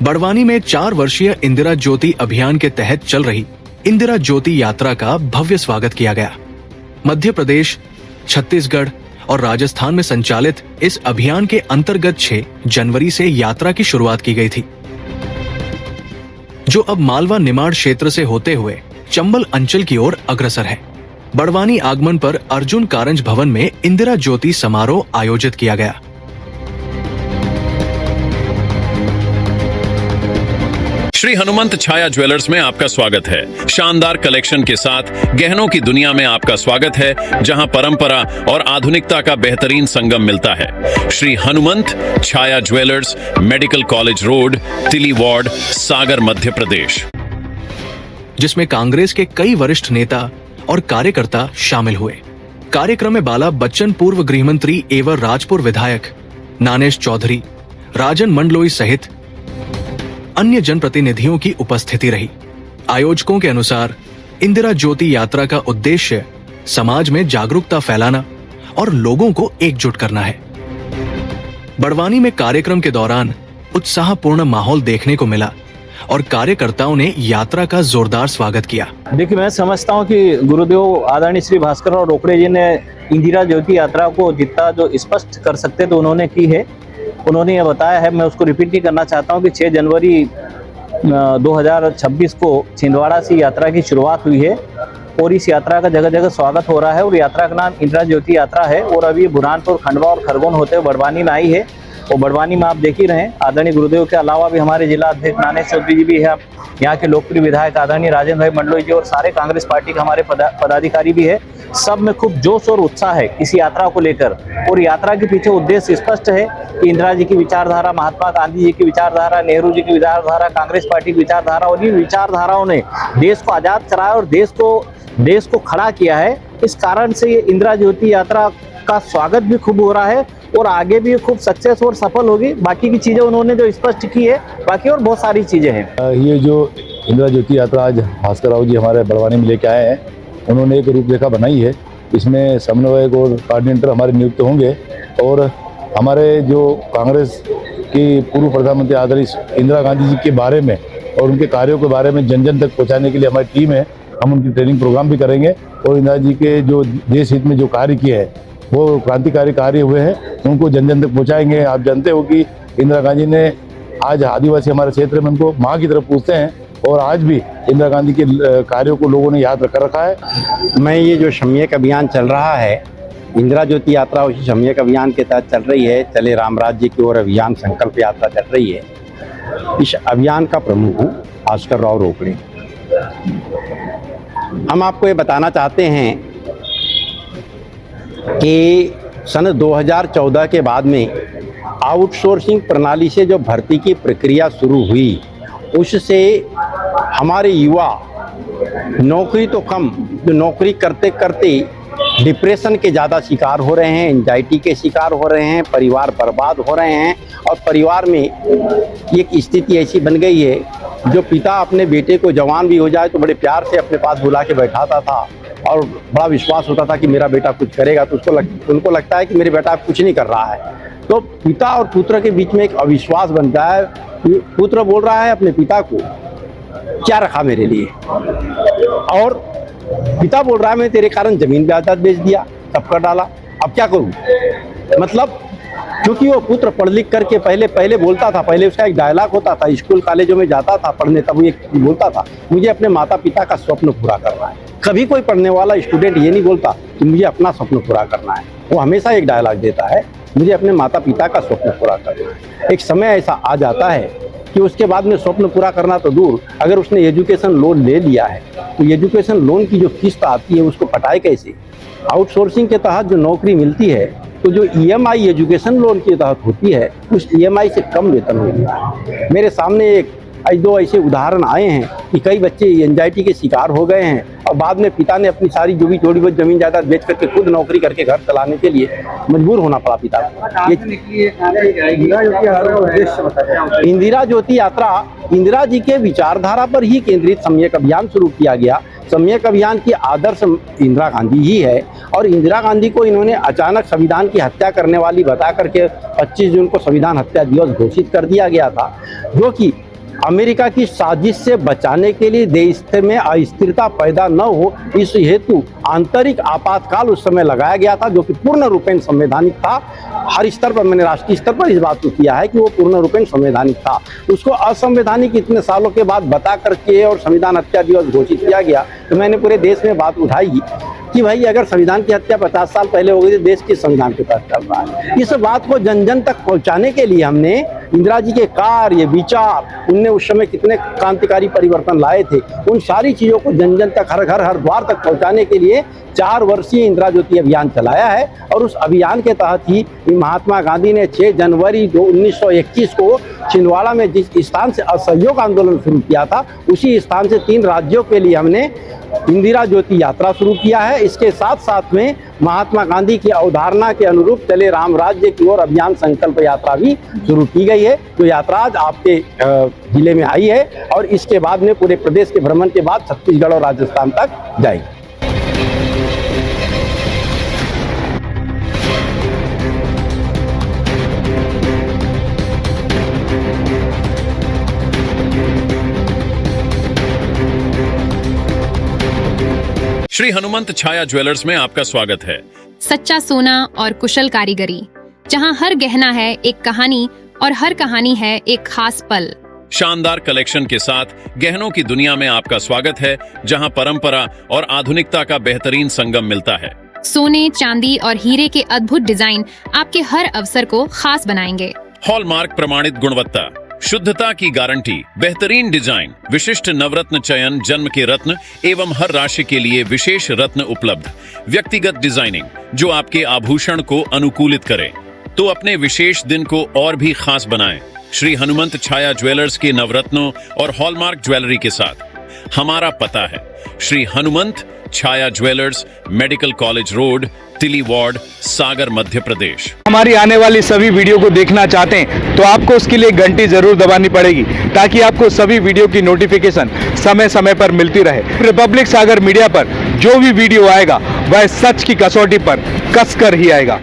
बड़वानी में 4 वर्षीय इंदिरा ज्योति अभियान के तहत चल रही इंदिरा ज्योति यात्रा का भव्य स्वागत किया गया। मध्य प्रदेश, छत्तीसगढ़ और राजस्थान में संचालित इस अभियान के अंतर्गत 6 जनवरी से यात्रा की शुरुआत की गई थी, जो अब मालवा निमाड़ क्षेत्र से होते हुए चंबल अंचल की ओर अग्रसर है। बड़वानी आगमन पर अर्जुन कारंज भवन में इंदिरा ज्योति समारोह आयोजित किया गया। श्री हनुमंत छाया ज्वेलर्स में आपका स्वागत है। शानदार कलेक्शन के साथ गहनों की दुनिया में आपका स्वागत है, जहां परंपरा और आधुनिकता का बेहतरीन संगम मिलता है। श्री हनुमंत छाया ज्वेलर्स, मेडिकल कॉलेज रोड, तिली वार्ड, सागर, मध्य प्रदेश। जिसमें कांग्रेस के कई वरिष्ठ नेता और कार्यकर्ता शामिल हुए। कार्यक्रम में बाला बच्चन, पूर्व गृह मंत्री एवं राजपुर विधायक नानेश चौधरी, राजन मंडलोई सहित अन्य जनप्रतिनिधियों की उपस्थिति रही। आयोजकों के अनुसार इंदिरा ज्योति यात्रा का उद्देश्य समाज में जागरूकता फैलाना और लोगों को एकजुट करना है। बड़वानी में कार्यक्रम के दौरान उत्साहपूर्ण माहौल देखने को मिला और कार्यकर्ताओं ने यात्रा का जोरदार स्वागत किया। देखिए, मैं समझता हूँ कि गुरुदेव आदरणीय श्री भास्कर और रोकड़े जी ने इंदिरा ज्योति यात्रा को जितना जो स्पष्ट कर सकते तो उन्होंने की है। उन्होंने ये बताया है, मैं उसको रिपीट नहीं करना चाहता हूँ कि 6 जनवरी 2026 को छिंदवाड़ा से यात्रा की शुरुआत हुई है और इस यात्रा का जगह जगह स्वागत हो रहा है और यात्रा का नाम इंदिरा ज्योति यात्रा है और अभी बुरहानपुर, खंडवा और खरगोन होते हुए बड़वानी में आई है। और बड़वानी में आप देख ही रहे हैं, आदरणीय गुरुदेव के अलावा भी हमारे जिला अध्यक्ष नानेश चौधरी जी भी है, यहाँ के लोकप्रिय विधायक आदरणीय राजेंद्र भाई मंडलोई जी और सारे कांग्रेस पार्टी के हमारे पदाधिकारी भी है। सब में खूब जोश और उत्साह है इस यात्रा को लेकर और यात्रा के पीछे उद्देश्य स्पष्ट है कि इंदिरा जी की विचारधारा, महात्मा गांधी जी की विचारधारा, नेहरू जी की विचारधारा, कांग्रेस पार्टी की विचारधारा और इन विचारधाराओं ने देश को आजाद कराया और देश को खड़ा किया है। इस कारण से ये इंदिरा ज्योति यात्रा का स्वागत भी खूब हो रहा है और आगे भी खूब सक्सेस और सफल होगी। बाकी की चीजें उन्होंने जो स्पष्ट की है, बाकी और बहुत सारी चीजें हैं। ये जो इंदिरा ज्योति यात्रा आज भास्कर राव जी हमारे बड़वानी में लेके आए हैं, उन्होंने एक रूपरेखा बनाई है। इसमें समन्वयक और कोऑर्डिनेटर हमारे नियुक्त होंगे और हमारे जो कांग्रेस की पूर्व प्रधानमंत्री आदरणीय इंदिरा गांधी जी के बारे में और उनके कार्यों के बारे में जन जन तक पहुंचाने के लिए हमारी टीम है। हम उनकी ट्रेनिंग प्रोग्राम भी करेंगे और इंदिरा जी के जो देश हित में जो कार्य किए हैं, वो क्रांतिकारी कार्य हुए हैं, उनको जन जन तक पहुँचाएंगे। आप जानते हो कि इंदिरा गांधी ने आज आदिवासी हमारे क्षेत्र में उनको माँ की तरफ पूछते हैं और आज भी इंदिरा गांधी के कार्यों को लोगों ने याद कर रखा है। मैं ये जो सम्यक अभियान चल रहा है, इंदिरा ज्योति यात्रा उसी सम्यक अभियान के तहत चल रही है। चले राम राज्य की ओर अभियान संकल्प यात्रा चल रही है। इस अभियान का प्रमुख हूँ भास्कर राव रोकड़े। हम आपको ये बताना चाहते हैं कि सन 2014 के बाद में आउटसोर्सिंग प्रणाली से जो भर्ती की प्रक्रिया शुरू हुई, उससे हमारे युवा नौकरी तो कम, जो नौकरी करते करते डिप्रेशन के ज़्यादा शिकार हो रहे हैं, एंजाइटी के शिकार हो रहे हैं, परिवार बर्बाद हो रहे हैं और परिवार में एक स्थिति ऐसी बन गई है, जो पिता अपने बेटे को जवान भी हो जाए तो बड़े प्यार से अपने पास बुला के बैठाता था और बड़ा विश्वास होता था कि मेरा बेटा कुछ करेगा, तो उनको लगता है कि मेरे बेटा कुछ नहीं कर रहा है। तो पिता और पुत्र के बीच में एक अविश्वास बनता है। पुत्र बोल रहा है अपने पिता को, क्या रखा मेरे लिए, और पिता बोल रहा है मैं तेरे कारण जमीन जायदाद बेच दिया, सब कर डाला, अब क्या करूं। मतलब क्योंकि वो पुत्र पढ़ लिख करके पहले बोलता था, पहले उसका एक डायलॉग होता था, स्कूल कॉलेजों में जाता था पढ़ने, तब वो एक बोलता था, मुझे अपने माता पिता का स्वप्न पूरा करना है। कभी कोई पढ़ने वाला स्टूडेंट ये नहीं बोलता कि मुझे अपना स्वप्न पूरा करना है, वो हमेशा एक डायलॉग देता है, मुझे अपने माता पिता का स्वप्न पूरा करना है। एक समय ऐसा आ जाता है कि उसके बाद में स्वप्न पूरा करना तो दूर, अगर उसने एजुकेशन लोन ले लिया है तो एजुकेशन लोन की जो किस्त आती है उसको पटाए कैसे। आउटसोर्सिंग के तहत जो नौकरी मिलती है तो जो ईएमआई एजुकेशन लोन के तहत होती है, उस ईएमआई से कम वेतन हो गया। मेरे सामने एक दो ऐसे उदाहरण आए हैं कि कई बच्चे एंजाइटी के शिकार हो गए हैं और बाद में पिता ने अपनी सारी जो भी थोड़ी बहुत जमीन जायदाद बेच करके खुद नौकरी करके घर चलाने के लिए मजबूर होना पड़ा पिता को। इंदिरा ज्योति यात्रा इंदिरा जी के विचारधारा पर ही केंद्रित सम्यक अभियान शुरू किया गया। सम्यक अभियान की आदर्श इंदिरा गांधी ही है और इंदिरा गांधी को इन्होंने अचानक संविधान की हत्या करने वाली बता करके 25 जून को संविधान हत्या दिवस घोषित कर दिया गया था, जो कि अमेरिका की साजिश से बचाने के लिए देश में अस्थिरता पैदा न हो, इस हेतु आंतरिक आपातकाल उस समय लगाया गया था, जो कि पूर्ण रूपेण संवैधानिक था। हर स्तर पर, मैंने राष्ट्रीय स्तर पर इस बात को किया है कि वो पूर्ण रूपेण संवैधानिक था। उसको असंवैधानिक इतने सालों के बाद बता करके और संविधान हत्या दिवस घोषित किया गया, तो मैंने पूरे देश में बात उठाई कि भाई अगर संविधान की हत्या 50 साल पहले हो गई तो देश किस संविधान के तहत चल रहा है। इस बात को जन जन तक पहुंचाने के लिए हमने इंदिरा जी के कार्य, विचार, उनने उस समय कितने क्रांतिकारी परिवर्तन लाए थे, उन सारी चीज़ों को जन जन तक, हर घर हर द्वार तक पहुंचाने के लिए 4 वर्षीय इंदिरा ज्योति अभियान चलाया है। और उस अभियान के तहत ही महात्मा गांधी ने 6 जनवरी 1921 को छिंदवाड़ा में जिस स्थान से असहयोग आंदोलन शुरू किया था, उसी स्थान से 3 राज्यों के लिए हमने इंदिरा ज्योति यात्रा शुरू किया है। इसके साथ साथ में महात्मा गांधी की अवधारणा के अनुरूप चले राम राज्य की ओर अभियान संकल्प यात्रा भी शुरू की गई है, जो यात्रा आज आपके जिले में आई है और इसके बाद में पूरे प्रदेश के भ्रमण के बाद छत्तीसगढ़ और राजस्थान तक जाएगी। श्री हनुमंत छाया ज्वेलर्स में आपका स्वागत है। सच्चा सोना और कुशल कारीगरी, जहां हर गहना है एक कहानी और हर कहानी है एक खास पल। शानदार कलेक्शन के साथ गहनों की दुनिया में आपका स्वागत है, जहां परंपरा और आधुनिकता का बेहतरीन संगम मिलता है। सोने, चांदी और हीरे के अद्भुत डिजाइन आपके हर अवसर को खास बनाएंगे। हॉलमार्क प्रमाणित गुणवत्ता, शुद्धता की गारंटी, बेहतरीन डिजाइन, विशिष्ट नवरत्न चयन, जन्म के रत्न एवं हर राशि के लिए विशेष रत्न उपलब्ध, व्यक्तिगत डिजाइनिंग जो आपके आभूषण को अनुकूलित करे तो अपने विशेष दिन को और भी खास बनाएं। श्री हनुमंत छाया ज्वेलर्स के नवरत्नों और हॉलमार्क ज्वेलरी के साथ हमारा पता है श्री हनुमंत छाया ज्वेलर्स, मेडिकल कॉलेज रोड, तिली वार्ड, सागर, मध्य प्रदेश। हमारी आने वाली सभी वीडियो को देखना चाहते हैं तो आपको उसके लिए घंटी जरूर दबानी पड़ेगी, ताकि आपको सभी वीडियो की नोटिफिकेशन समय समय पर मिलती रहे। रिपब्लिक सागर मीडिया पर जो भी वीडियो आएगा वह सच की कसौटी पर कसकर ही आएगा।